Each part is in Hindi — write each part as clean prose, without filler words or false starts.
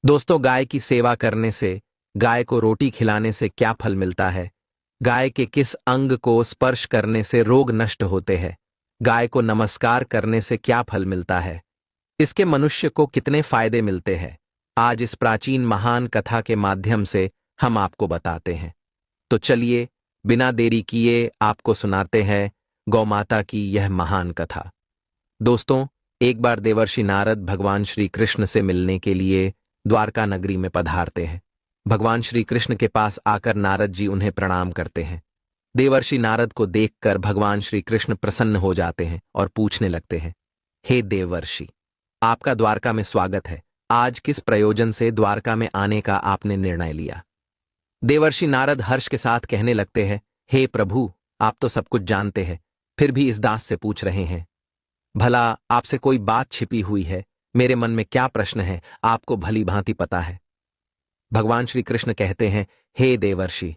दोस्तों, गाय की सेवा करने से, गाय को रोटी खिलाने से क्या फल मिलता है? गाय के किस अंग को स्पर्श करने से रोग नष्ट होते हैं? गाय को नमस्कार करने से क्या फल मिलता है? इसके मनुष्य को कितने फायदे मिलते हैं? आज इस प्राचीन महान कथा के माध्यम से हम आपको बताते हैं। तो चलिए, बिना देरी किए आपको सुनाते हैं गौमाता की यह महान कथा। दोस्तों, एक बार देवर्षि नारद भगवान श्री कृष्ण से मिलने के लिए द्वारका नगरी में पधारते हैं। भगवान श्री कृष्ण के पास आकर नारद जी उन्हें प्रणाम करते हैं। देवर्षि नारद को देखकर भगवान श्री कृष्ण प्रसन्न हो जाते हैं और पूछने लगते हैं, हे देवर्षि, आपका द्वारका में स्वागत है। आज किस प्रयोजन से द्वारका में आने का आपने निर्णय लिया? देवर्षि नारद हर्ष के साथ कहने लगते हैं, हे प्रभु, आप तो सब कुछ जानते हैं, फिर भी इस दास से पूछ रहे हैं। भला आपसे कोई बात छिपी हुई है? मेरे मन में क्या प्रश्न है, आपको भली भांति पता है। भगवान श्री कृष्ण कहते हैं, हे देवर्षि,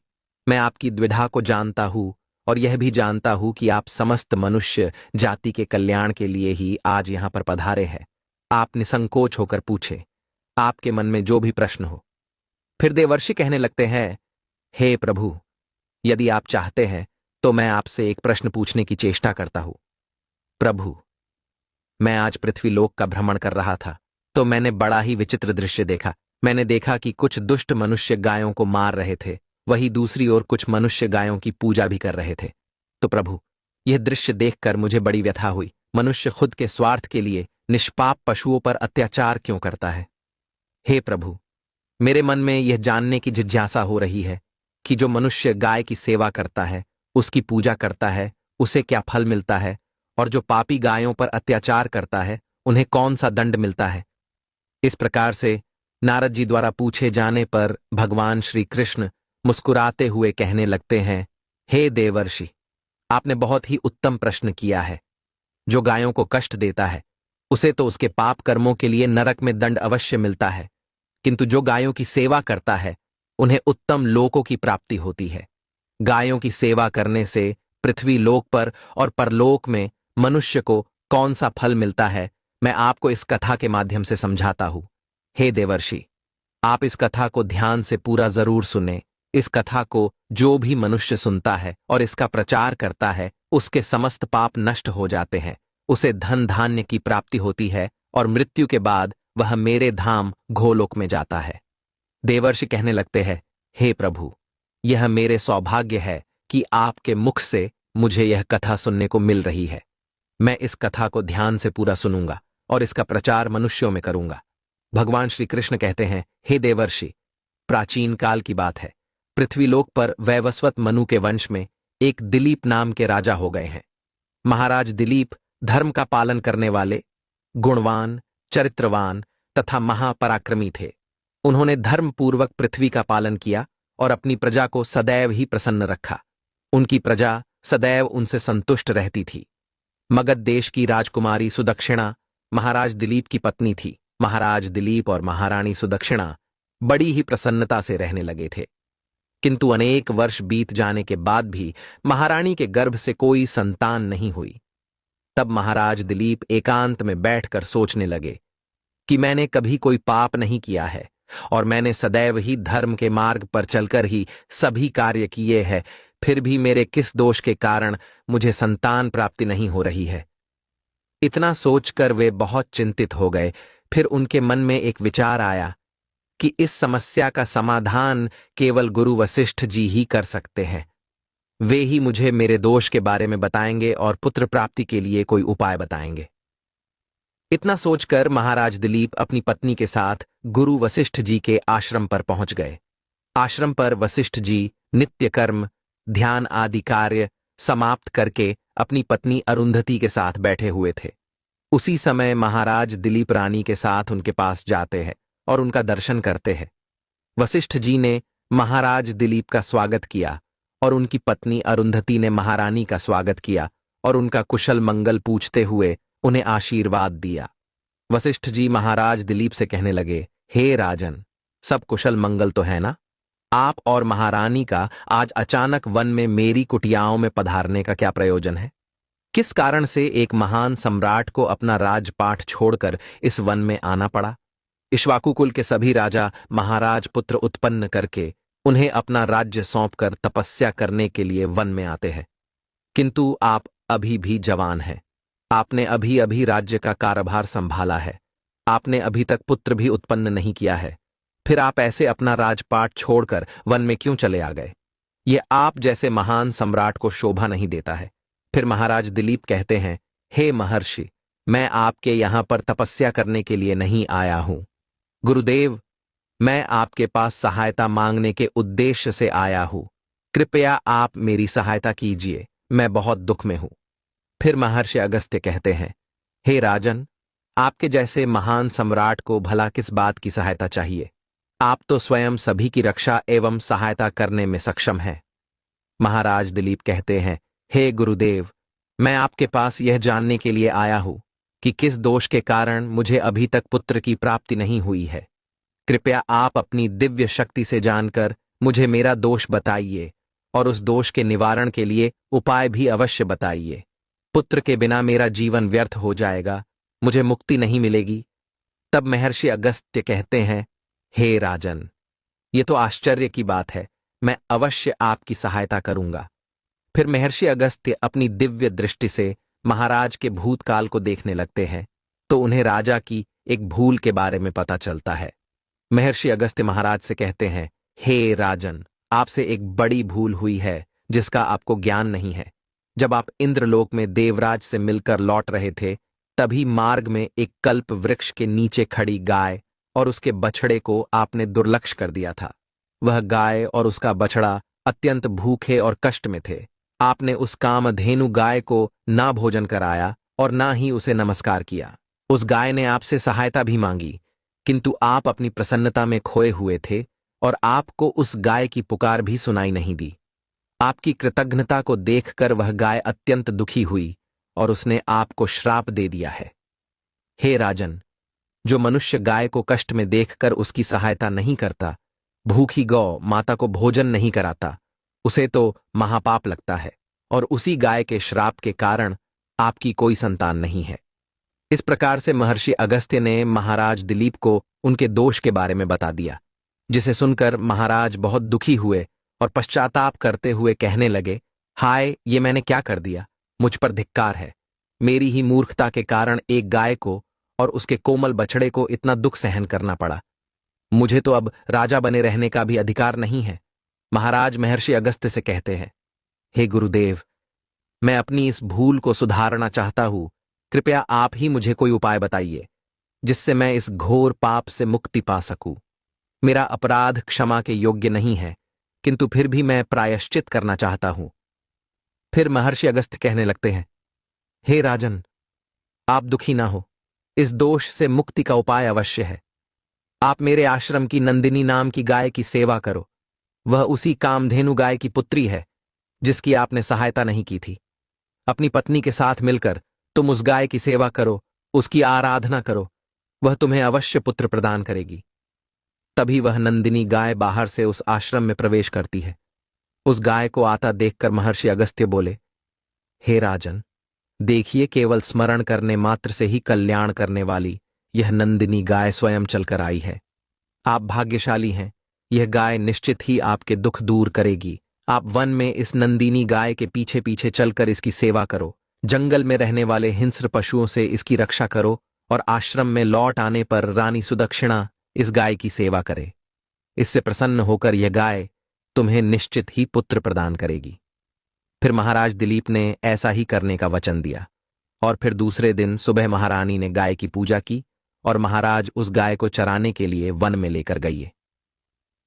मैं आपकी द्विधा को जानता हूं और यह भी जानता हूं कि आप समस्त मनुष्य जाति के कल्याण के लिए ही आज यहां पर पधारे हैं। आप निसंकोच होकर पूछे, आपके मन में जो भी प्रश्न हो। फिर देवर्षि कहने लगते हैं, हे प्रभु, यदि आप चाहते हैं तो मैं आपसे एक प्रश्न पूछने की चेष्टा करता हूं। प्रभु, मैं आज पृथ्वी लोक का भ्रमण कर रहा था तो मैंने बड़ा ही विचित्र दृश्य देखा। मैंने देखा कि कुछ दुष्ट मनुष्य गायों को मार रहे थे, वहीं दूसरी ओर कुछ मनुष्य गायों की पूजा भी कर रहे थे। तो प्रभु, यह दृश्य देखकर मुझे बड़ी व्यथा हुई। मनुष्य खुद के स्वार्थ के लिए निष्पाप पशुओं पर अत्याचार क्यों करता है? हे प्रभु, मेरे मन में यह जानने की जिज्ञासा हो रही है कि जो मनुष्य गाय की सेवा करता है, उसकी पूजा करता है, उसे क्या फल मिलता है, और जो पापी गायों पर अत्याचार करता है, उन्हें कौन सा दंड मिलता है। इस प्रकार से नारद जी द्वारा पूछे जाने पर भगवान श्री कृष्ण मुस्कुराते हुए कहने लगते हैं, हे देवर्षि, आपने बहुत ही उत्तम प्रश्न किया है। जो गायों को कष्ट देता है, उसे तो उसके पाप कर्मों के लिए नरक में दंड अवश्य मिलता है, किंतु जो गायों की सेवा करता है, उन्हें उत्तम लोकों की प्राप्ति होती है। गायों की सेवा करने से पृथ्वी लोक पर और परलोक में मनुष्य को कौन सा फल मिलता है, मैं आपको इस कथा के माध्यम से समझाता हूं। हे देवर्षि, आप इस कथा को ध्यान से पूरा जरूर सुने। इस कथा को जो भी मनुष्य सुनता है और इसका प्रचार करता है, उसके समस्त पाप नष्ट हो जाते हैं, उसे धन धान्य की प्राप्ति होती है और मृत्यु के बाद वह मेरे धाम गोलोक में जाता है। देवर्षि कहने लगते हैं, हे प्रभु, यह मेरे सौभाग्य है कि आपके मुख से मुझे यह कथा सुनने को मिल रही है। मैं इस कथा को ध्यान से पूरा सुनूंगा और इसका प्रचार मनुष्यों में करूंगा। भगवान श्री कृष्ण कहते हैं, हे देवर्षि, प्राचीन काल की बात है। पृथ्वीलोक पर वैवस्वत मनु के वंश में एक दिलीप नाम के राजा हो गए हैं। महाराज दिलीप धर्म का पालन करने वाले, गुणवान, चरित्रवान तथा महापराक्रमी थे। उन्होंने धर्मपूर्वक पृथ्वी का पालन किया और अपनी प्रजा को सदैव ही प्रसन्न रखा। उनकी प्रजा सदैव उनसे संतुष्ट रहती थी। मगध देश की राजकुमारी सुदक्षिणा महाराज दिलीप की पत्नी थी। महाराज दिलीप और महारानी सुदक्षिणा बड़ी ही प्रसन्नता से रहने लगे थे, किंतु अनेक वर्ष बीत जाने के बाद भी महारानी के गर्भ से कोई संतान नहीं हुई। तब महाराज दिलीप एकांत में बैठकर सोचने लगे कि मैंने कभी कोई पाप नहीं किया है और मैंने सदैव ही धर्म के मार्ग पर चलकर ही सभी कार्य किए हैं, फिर भी मेरे किस दोष के कारण मुझे संतान प्राप्ति नहीं हो रही है। इतना सोचकर वे बहुत चिंतित हो गए। फिर उनके मन में एक विचार आया कि इस समस्या का समाधान केवल गुरु वशिष्ठ जी ही कर सकते हैं। वे ही मुझे मेरे दोष के बारे में बताएंगे और पुत्र प्राप्ति के लिए कोई उपाय बताएंगे। इतना सोचकर महाराज दिलीप अपनी पत्नी के साथ गुरु वशिष्ठ जी के आश्रम पर पहुंच गए। आश्रम पर वशिष्ठ जी नित्य कर्म, ध्यान आदि कार्य समाप्त करके अपनी पत्नी अरुंधति के साथ बैठे हुए थे। उसी समय महाराज दिलीप रानी के साथ उनके पास जाते हैं और उनका दर्शन करते हैं। वशिष्ठ जी ने महाराज दिलीप का स्वागत किया और उनकी पत्नी अरुंधति ने महारानी का स्वागत किया और उनका कुशल मंगल पूछते हुए उन्हें आशीर्वाद दिया। वशिष्ठ जी महाराज दिलीप से कहने लगे, हे राजन, सब कुशल मंगल तो है ना? आप और महारानी का आज अचानक वन में मेरी कुटियाओं में पधारने का क्या प्रयोजन है? किस कारण से एक महान सम्राट को अपना राजपाट छोड़कर इस वन में आना पड़ा? इक्ष्वाकु कुल के सभी राजा महाराज पुत्र उत्पन्न करके उन्हें अपना राज्य सौंपकर तपस्या करने के लिए वन में आते हैं। किंतु आप अभी भी जवान हैं। आपने अभी अभी राज्य का कार्यभार संभाला है। आपने अभी तक पुत्र भी उत्पन्न नहीं किया है। फिर आप ऐसे अपना राजपाट छोड़कर वन में क्यों चले आ गए? ये आप जैसे महान सम्राट को शोभा नहीं देता है। फिर महाराज दिलीप कहते हैं, हे महर्षि, मैं आपके यहां पर तपस्या करने के लिए नहीं आया हूं। गुरुदेव, मैं आपके पास सहायता मांगने के उद्देश्य से आया हूं। कृपया आप मेरी सहायता कीजिए, मैं बहुत दुख में हूं। फिर महर्षि अगस्त्य कहते हैं, हे राजन, आपके जैसे महान सम्राट को भला किस बात की सहायता चाहिए? आप तो स्वयं सभी की रक्षा एवं सहायता करने में सक्षम हैं। महाराज दिलीप कहते हैं, हे गुरुदेव, मैं आपके पास यह जानने के लिए आया हूं कि किस दोष के कारण मुझे अभी तक पुत्र की प्राप्ति नहीं हुई है। कृपया आप अपनी दिव्य शक्ति से जानकर मुझे मेरा दोष बताइए और उस दोष के निवारण के लिए उपाय भी अवश्य बताइए। पुत्र के बिना मेरा जीवन व्यर्थ हो जाएगा, मुझे मुक्ति नहीं मिलेगी। तब महर्षि अगस्त्य कहते हैं, हे राजन, ये तो आश्चर्य की बात है, मैं अवश्य आपकी सहायता करूंगा। फिर महर्षि अगस्त्य अपनी दिव्य दृष्टि से महाराज के भूतकाल को देखने लगते हैं तो उन्हें राजा की एक भूल के बारे में पता चलता है। महर्षि अगस्त्य महाराज से कहते हैं, हे राजन, आपसे एक बड़ी भूल हुई है जिसका आपको ज्ञान नहीं है। जब आप इंद्रलोक में देवराज से मिलकर लौट रहे थे, तभी मार्ग में एक कल्प वृक्ष के नीचे खड़ी गाय और उसके बछड़े को आपने दुर्लक्ष्य कर दिया था। वह गाय और उसका बछड़ा अत्यंत भूखे और कष्ट में थे। आपने उस कामधेनु गाय को ना भोजन कराया और ना ही उसे नमस्कार किया। उस गाय ने आपसे सहायता भी मांगी, किंतु आप अपनी प्रसन्नता में खोए हुए थे और आपको उस गाय की पुकार भी सुनाई नहीं दी। आपकी कृतज्ञता को देखकर वह गाय अत्यंत दुखी हुई और उसने आपको श्राप दे दिया है। हे राजन, जो मनुष्य गाय को कष्ट में देखकर उसकी सहायता नहीं करता, भूखी गौ माता को भोजन नहीं कराता, उसे तो महापाप लगता है और उसी गाय के श्राप के कारण आपकी कोई संतान नहीं है। इस प्रकार से महर्षि अगस्त्य ने महाराज दिलीप को उनके दोष के बारे में बता दिया, जिसे सुनकर महाराज बहुत दुखी हुए और पश्चाताप करते हुए कहने लगे, हाय, ये मैंने क्या कर दिया? मुझ पर धिक्कार है। मेरी ही मूर्खता के कारण एक गाय को और उसके कोमल बछड़े को इतना दुख सहन करना पड़ा। मुझे तो अब राजा बने रहने का भी अधिकार नहीं है। महाराज महर्षि अगस्त्य से कहते हैं, हे गुरुदेव, मैं अपनी इस भूल को सुधारना चाहता हूं। कृपया आप ही मुझे कोई उपाय बताइए जिससे मैं इस घोर पाप से मुक्ति पा सकूं। मेरा अपराध क्षमा के योग्य नहीं है, किंतु फिर भी मैं प्रायश्चित करना चाहता हूं। फिर महर्षि अगस्त्य कहने लगते हैं, हे राजन, आप दुखी ना हो। इस दोष से मुक्ति का उपाय अवश्य है। आप मेरे आश्रम की नंदिनी नाम की गाय की सेवा करो। वह उसी कामधेनु गाय की पुत्री है जिसकी आपने सहायता नहीं की थी। अपनी पत्नी के साथ मिलकर तुम उस गाय की सेवा करो, उसकी आराधना करो, वह तुम्हें अवश्य पुत्र प्रदान करेगी। तभी वह नंदिनी गाय बाहर से उस आश्रम में प्रवेश करती है। उस गाय को आता देखकर महर्षि अगस्त्य बोले, हे राजन, देखिए, केवल स्मरण करने मात्र से ही कल्याण करने वाली यह नंदिनी गाय स्वयं चलकर आई है। आप भाग्यशाली हैं, यह गाय निश्चित ही आपके दुख दूर करेगी। आप वन में इस नंदिनी गाय के पीछे पीछे चलकर इसकी सेवा करो, जंगल में रहने वाले हिंस्र पशुओं से इसकी रक्षा करो और आश्रम में लौट आने पर रानी सुदक्षिणा इस गाय की सेवा करे। इससे प्रसन्न होकर यह गाय तुम्हें निश्चित ही पुत्र प्रदान करेगी। फिर महाराज दिलीप ने ऐसा ही करने का वचन दिया और फिर दूसरे दिन सुबह महारानी ने गाय की पूजा की और महाराज उस गाय को चराने के लिए वन में लेकर गए।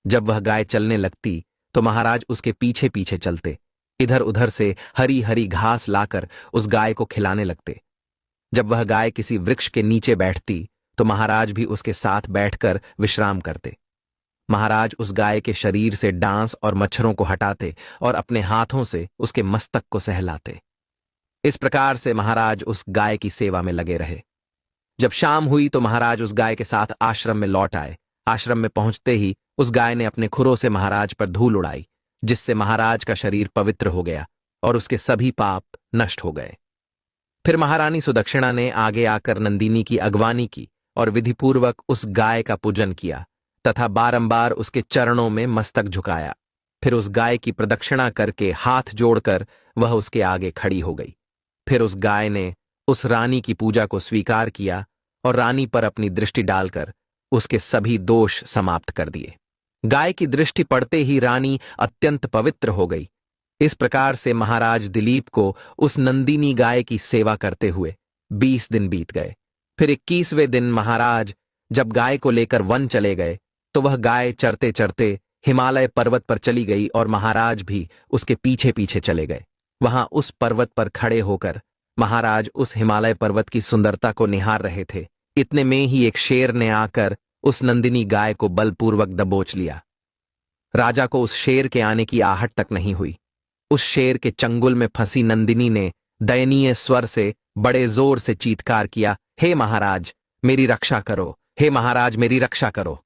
जब वह गाय चलने लगती तो महाराज उसके पीछे पीछे चलते, इधर उधर से हरी हरी घास लाकर उस गाय को खिलाने लगते। जब वह गाय किसी वृक्ष के नीचे बैठती तो महाराज भी उसके साथ बैठकर विश्राम करते। महाराज उस गाय के शरीर से डांस और मच्छरों को हटाते और अपने हाथों से उसके मस्तक को सहलाते। इस प्रकार से महाराज उस गाय की सेवा में लगे रहे। जब शाम हुई तो महाराज उस गाय के साथ आश्रम में लौट आए। आश्रम में पहुंचते ही उस गाय ने अपने खुरों से महाराज पर धूल उड़ाई, जिससे महाराज का शरीर पवित्र हो गया और उसके सभी पाप नष्ट हो गए। फिर महारानी सुदक्षिणा ने आगे आकर नंदिनी की अगवानी की और विधिपूर्वक उस गाय का पूजन किया तथा बारंबार उसके चरणों में मस्तक झुकाया। फिर उस गाय की प्रदक्षिणा करके हाथ जोड़कर वह उसके आगे खड़ी हो गई। फिर उस गाय ने उस रानी की पूजा को स्वीकार किया और रानी पर अपनी दृष्टि डालकर उसके सभी दोष समाप्त कर दिए। गाय की दृष्टि पड़ते ही रानी अत्यंत पवित्र हो गई। इस प्रकार से महाराज दिलीप को उस नंदिनी गाय की सेवा करते हुए 20 दिन बीत गए। फिर 21वें दिन महाराज जब गाय को लेकर वन चले गए तो वह गाय चरते चरते हिमालय पर्वत पर चली गई और महाराज भी उसके पीछे पीछे चले गए। वहां उस पर्वत पर खड़े होकर महाराज उस हिमालय पर्वत की सुंदरता को निहार रहे थे। इतने में ही एक शेर ने आकर उस नंदिनी गाय को बलपूर्वक दबोच लिया। राजा को उस शेर के आने की आहट तक नहीं हुई। उस शेर के चंगुल में फंसी नंदिनी ने दयनीय स्वर से बड़े जोर से चीत्कार किया, हे महाराज मेरी रक्षा करो, हे महाराज मेरी रक्षा करो।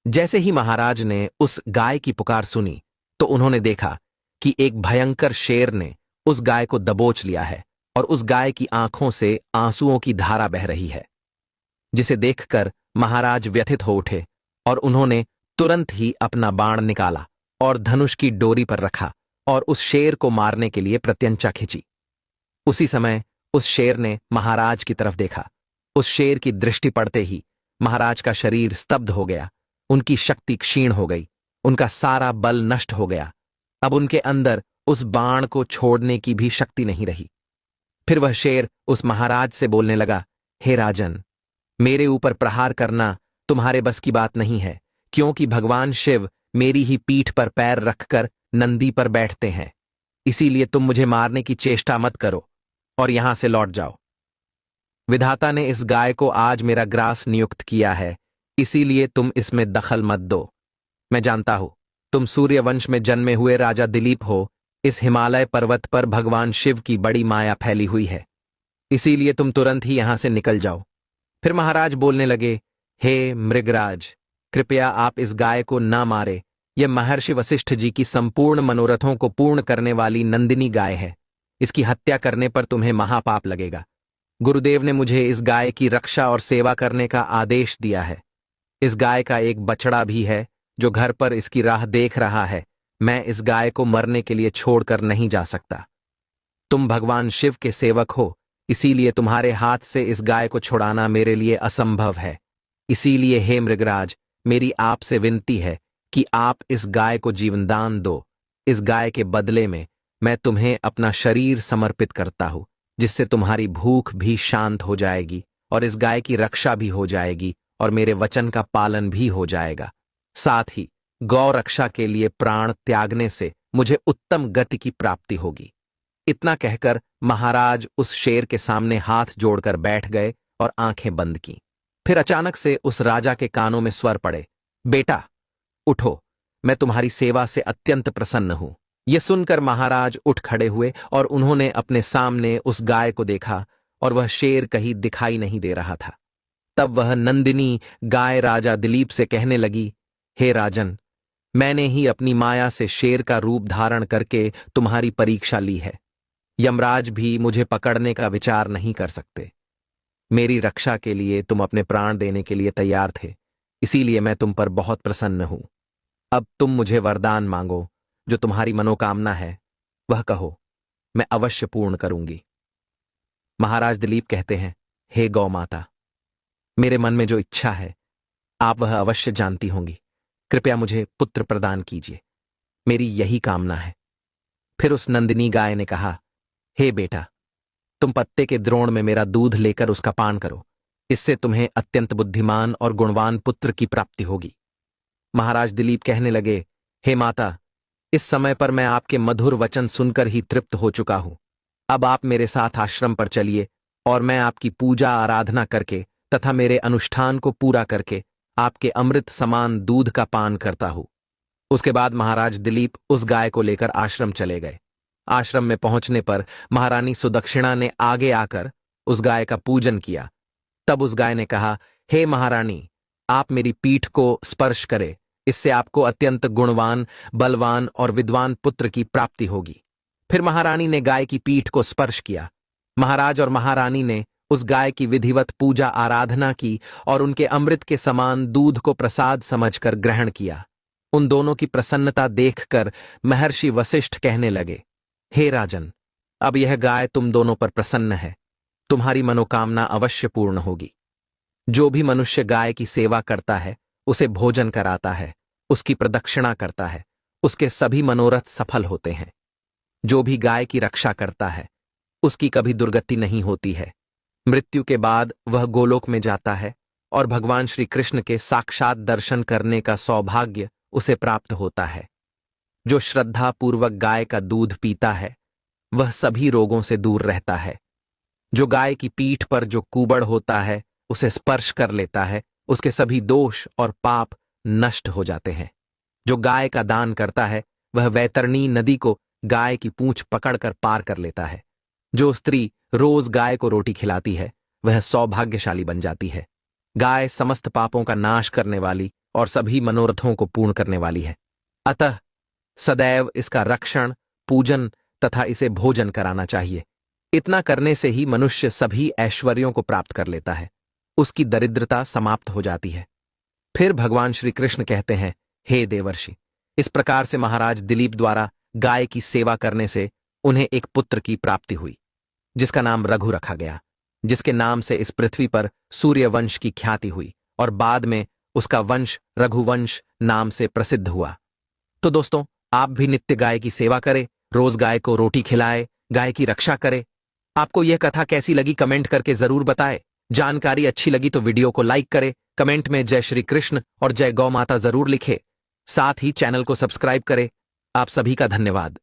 जैसे ही महाराज ने उस गाय की पुकार सुनी तो उन्होंने देखा कि एक भयंकर शेर ने उस गाय को दबोच लिया है और उस गाय की आंखों से आंसुओं की धारा बह रही है, जिसे देखकर महाराज व्यथित हो उठे और उन्होंने तुरंत ही अपना बाण निकाला और धनुष की डोरी पर रखा और उस शेर को मारने के लिए प्रत्यंचा खींची। उसी समय उस शेर ने महाराज की तरफ देखा। उस शेर की दृष्टि पड़ते ही महाराज का शरीर स्तब्ध हो गया, उनकी शक्ति क्षीण हो गई, उनका सारा बल नष्ट हो गया। अब उनके अंदर उस बाण को छोड़ने की भी शक्ति नहीं रही। फिर वह शेर उस महाराज से बोलने लगा, हे राजन, मेरे ऊपर प्रहार करना तुम्हारे बस की बात नहीं है, क्योंकि भगवान शिव मेरी ही पीठ पर पैर रखकर नंदी पर बैठते हैं। इसीलिए तुम मुझे मारने की चेष्टा मत करो और यहां से लौट जाओ। विधाता ने इस गाय को आज मेरा ग्रास नियुक्त किया है, इसीलिए तुम इसमें दखल मत दो। मैं जानता हूं तुम सूर्यवंश में जन्मे हुए राजा दिलीप हो। इस हिमालय पर्वत पर भगवान शिव की बड़ी माया फैली हुई है, इसीलिए तुम तुरंत ही यहां से निकल जाओ। फिर महाराज बोलने लगे, हे मृगराज, कृपया आप इस गाय को ना मारे। यह महर्षि वशिष्ठ जी की संपूर्ण मनोरथों को पूर्ण करने वाली नंदिनी गाय है। इसकी हत्या करने पर तुम्हें महापाप लगेगा। गुरुदेव ने मुझे इस गाय की रक्षा और सेवा करने का आदेश दिया है। इस गाय का एक बछड़ा भी है जो घर पर इसकी राह देख रहा है। मैं इस गाय को मरने के लिए छोड़कर नहीं जा सकता। तुम भगवान शिव के सेवक हो, इसीलिए तुम्हारे हाथ से इस गाय को छुड़ाना मेरे लिए असंभव है। इसीलिए हे मृगराज, मेरी आपसे विनती है कि आप इस गाय को जीवनदान दो। इस गाय के बदले में मैं तुम्हें अपना शरीर समर्पित करता हूं, जिससे तुम्हारी भूख भी शांत हो जाएगी और इस गाय की रक्षा भी हो जाएगी और मेरे वचन का पालन भी हो जाएगा। साथ ही गौ रक्षा के लिए प्राण त्यागने से मुझे उत्तम गति की प्राप्ति होगी। इतना कहकर महाराज उस शेर के सामने हाथ जोड़कर बैठ गए और आंखें बंद की। फिर अचानक से उस राजा के कानों में स्वर पड़े, बेटा उठो, मैं तुम्हारी सेवा से अत्यंत प्रसन्न हूं। यह सुनकर महाराज उठ खड़े हुए और उन्होंने अपने सामने उस गाय को देखा और वह शेर कहीं दिखाई नहीं दे रहा था। तब वह नंदिनी गाय राजा दिलीप से कहने लगी, हे राजन, मैंने ही अपनी माया से शेर का रूप धारण करके तुम्हारी परीक्षा ली है। यमराज भी मुझे पकड़ने का विचार नहीं कर सकते। मेरी रक्षा के लिए तुम अपने प्राण देने के लिए तैयार थे, इसीलिए मैं तुम पर बहुत प्रसन्न हूं। अब तुम मुझे वरदान मांगो, जो तुम्हारी मनोकामना है वह कहो, मैं अवश्य पूर्ण करूंगी। महाराज दिलीप कहते हैं, हे गौ माता, मेरे मन में जो इच्छा है आप वह अवश्य जानती होंगी। कृपया मुझे पुत्र प्रदान कीजिए, मेरी यही कामना है। फिर उस नंदिनी गाय ने कहा, हे बेटा, तुम पत्ते के द्रोण में मेरा दूध लेकर उसका पान करो। इससे तुम्हें अत्यंत बुद्धिमान और गुणवान पुत्र की प्राप्ति होगी। महाराज दिलीप कहने लगे, हे माता, इस समय पर मैं आपके मधुर वचन सुनकर ही तृप्त हो चुका हूं। अब आप मेरे साथ आश्रम पर चलिए और मैं आपकी पूजा आराधना करके तथा मेरे अनुष्ठान को पूरा करके आपके अमृत समान दूध का पान करता हूं। उसके बाद महाराज दिलीप उस गाय को लेकर आश्रम चले गए। आश्रम में पहुंचने पर महारानी सुदक्षिणा ने आगे आकर उस गाय का पूजन किया। तब उस गाय ने कहा, हे महारानी, आप मेरी पीठ को स्पर्श करें, इससे आपको अत्यंत गुणवान, बलवान और विद्वान पुत्र की प्राप्ति होगी। फिर महारानी ने गाय की पीठ को स्पर्श किया। महाराज और महारानी ने उस गाय की विधिवत पूजा आराधना की और उनके अमृत के समान दूध को प्रसाद समझकर ग्रहण किया। उन दोनों की प्रसन्नता देखकर महर्षि वशिष्ठ कहने लगे, हे राजन, अब यह गाय तुम दोनों पर प्रसन्न है, तुम्हारी मनोकामना अवश्य पूर्ण होगी। जो भी मनुष्य गाय की सेवा करता है, उसे भोजन कराता है, उसकी प्रदक्षिणा करता है, उसके सभी मनोरथ सफल होते हैं। जो भी गाय की रक्षा करता है, उसकी कभी दुर्गति नहीं होती है। मृत्यु के बाद वह गोलोक में जाता है और भगवान श्री कृष्ण के साक्षात दर्शन करने का सौभाग्य उसे प्राप्त होता है। जो श्रद्धा पूर्वक गाय का दूध पीता है, वह सभी रोगों से दूर रहता है। जो गाय की पीठ पर जो कुबड़ होता है, उसे स्पर्श कर लेता है, उसके सभी दोष और पाप नष्ट हो जाते हैं। जो गाय का दान करता है, वह वैतरणी नदी को गाय की पूंछ पकड़कर पार कर लेता है। जो स्त्री रोज गाय को रोटी खिलाती है, वह सौभाग्यशाली बन जाती है। गाय समस्त पापों का नाश करने वाली और सभी मनोरथों को पूर्ण करने वाली है। अतः सदैव इसका रक्षण, पूजन तथा इसे भोजन कराना चाहिए। इतना करने से ही मनुष्य सभी ऐश्वर्यों को प्राप्त कर लेता है, उसकी दरिद्रता समाप्त हो जाती है। फिर भगवान श्री कृष्ण कहते हैं, हे देवर्षि, इस प्रकार से महाराज दिलीप द्वारा गाय की सेवा करने से उन्हें एक पुत्र की प्राप्ति हुई, जिसका नाम रघु रखा गया, जिसके नाम से इस पृथ्वी पर सूर्यवंश की ख्याति हुई और बाद में उसका वंश रघुवंश नाम से प्रसिद्ध हुआ। तो दोस्तों, आप भी नित्य गाय की सेवा करें, रोज गाय को रोटी खिलाए, गाय की रक्षा करें। आपको यह कथा कैसी लगी कमेंट करके जरूर बताएं। जानकारी अच्छी लगी तो वीडियो को लाइक करें, कमेंट में जय श्री कृष्ण और जय गौ माता जरूर लिखें। साथ ही चैनल को सब्सक्राइब करें। आप सभी का धन्यवाद।